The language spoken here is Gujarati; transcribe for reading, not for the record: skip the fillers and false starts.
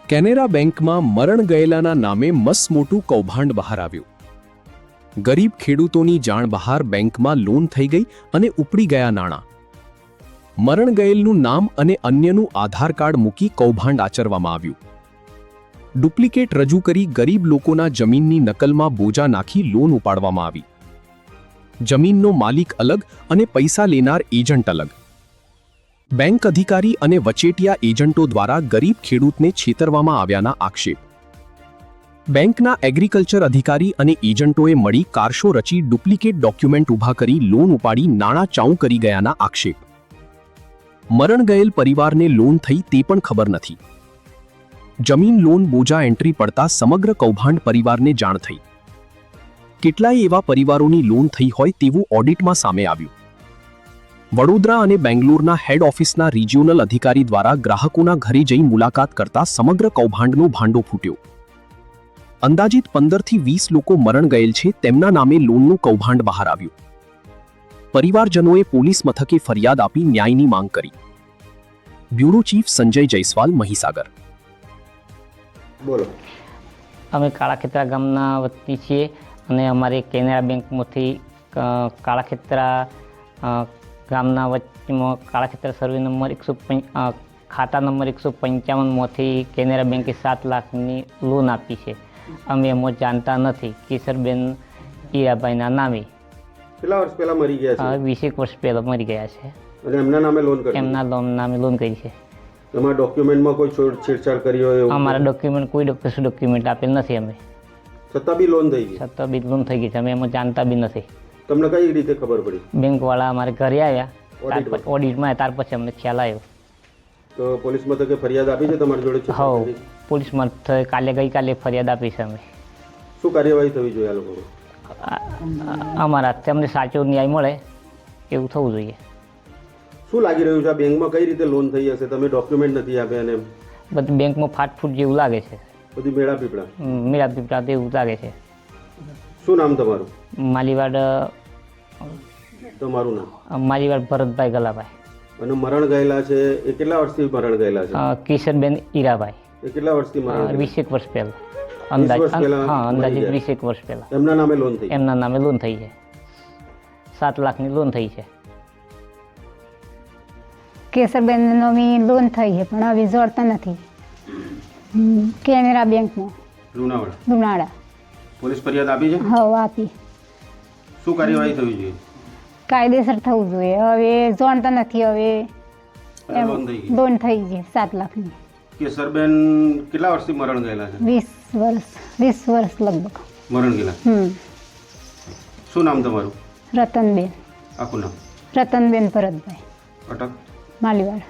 કેનેરા બેંકમાં મરણ ગયેલાના નામે મસમોટું કૌભાંડ બહાર આવ્યું. ગરીબ ખેડૂતોની જાણ બહાર બેંકમાં લોન થઈ ગઈ અને ઉપડી ગયા નાણાં. મરણ ગયેલનું નામ અને અન્યનું આધાર કાર્ડ મૂકી કૌભાંડ આચરવામાં આવ્યું. ડુપ્લિકેટ રજૂ કરી ગરીબ લોકોના જમીનની નકલમાં બોજા નાખી લોન ઉપાડવામાં આવી. જમીનનો માલિક અલગ અને પૈસા લેનાર એજન્ટ અલગ. બેંક અધિકારી અને વચેટિયા એજન્ટો દ્વારા ગરીબ ખેડૂતને છેતરવામાં આવ્યાના આક્ષેપ. બેંકના એગ્રીકલ્ચર અધિકારી અને એજન્ટોએ મળી કારશો રચી ડુપ્લિકેટ ડોક્યુમેન્ટ ઊભા કરી લોન ઉપાડી નાણાં ચાઉં કરી ગયાના આક્ષેપ. મરણ ગયેલ પરિવારને લોન થઈ તે પણ ખબર નથી. જમીન લોન બોજા એન્ટ્રી પડતા સમગ્ર કૌભાંડ પરિવારને જાણ થઈ. કેટલાય એવા પરિવારોની લોન થઈ હોય તેવું ઓડિટમાં સામે આવ્યું. વડોદરા અને બેંગ્લોરના હેડ ઓફિસના રિજિયોનલ અધિકારી દ્વારા ગ્રાહકોના ઘરે જઈ મુલાકાત કરતા સમગ્ર કૌભાંડનો ભાંડો ફૂટ્યો. અંદાજિત 15થી 20 લોકો મરણ ગયેલ છે તેમના નામે લોનનું કૌભાંડ બહાર આવ્યું. પરિવારજનોએ પોલીસ મથકે ફરિયાદ આપી ન્યાયની માંગ કરી. Bureau chief Sanjay Jaiswal, Mahisagar. બોલો. અમે કાળાખેતરા ગામના વતની છીએ અને અમારે કેનેરા બેંકમાંથી કાળાખેતરા ગામના વચ્ચેમાં કાળાખેતરા સર્વે નંબર ખાતા નંબર 155માંથી કેનેરા બેંકે 7 લાખની લોન આપી છે. અમે એમાં જાણતા નથી. કેસરબેન ઈરાભાઈના નામે. કેટલા વર્ષ પહેલા મરી ગયા છે? 20 વર્ષ પહેલા મરી ગયા છે. અને એમના નામે લોન કરી? એમના નામે લોન કરી છે. તમારા ડોક્યુમેન્ટમાં કોઈ છેડછાડ કરી હોય? અમારા ડોક્યુમેન્ટ કોઈ ડોક્યુમેન્ટ આપેલ નથી. અમે છતાં બી લોન થઈ ગઈ? છતાં બી લોન થઈ ગઈ છે. અમે એમાં જાણતા બી નથી. તમને કઈ રીતે ખબર પડી? બેંકવાળા અમારે ઘરે આવ્યા, ઓડિટમાં ત્યાર પછી અમને ખ્યાલ આવ્યો. તો પોલીસ મથકે ફરિયાદ આપી છે તમારી જોડે? હા, પોલીસ મથકે ગઈકાલે ફરિયાદ આપી છે અમે. શું કાર્યવાહી થવી જોઈએ આ લોકો? અમારા હાથે અમને સાચો ન્યાય મળે એવું થવું જોઈએ. શું લાગી રહ્યું છે આ બેંકમાં કઈ રીતે લોન થઈ હશે? તમે ડોક્યુમેન્ટ નથી આપ્યા અને બધું બેંકમાં ફાટફૂટ જેવું લાગે છે. બધી મેળા પીપળા એવું લાગે છે. શું નામ તમારું? માલીવાડ. તમારું નામ? માલીવાડ ભરતભાઈ ગલાભાઈ. અને મરણ ગયેલા છે એ કેટલા વર્ષથી મરણ ગયેલા છે? કિશનબેન ઈરાભાઈ. એ કેટલા વર્ષથી મરણ? 20 વર્ષ પહેલા. અંદાજિત 20 વર્ષ પહેલા. એમના નામે લોન થઈ? એમના નામે લોન થઈ છે. 7 લાખની લોન થઈ છે. કેસરબેનનો લોન થઈ છે પણ હવે જોડતા નથી. કેનેરા બેંકમાં લુણાવાડા. પોલીસ ફરિયાદ આપી છે? હા, આપી. શું કાર્યવાહી થવી જોઈએ? કાયદેસર થવું જોઈએ. હવે જાણતા નથી. હવે લોન થઈ છે 7 લાખની. કેસરબેન કેટલા વર્ષથી મરણ ગયેલા છે? 20 વર્ષ લગભગ મરણ ગયેલા. શું નામ તમારું? રતનબેન. આખું નામ? રતનબેન ભરતભાઈ. અટક? માલીવાડ.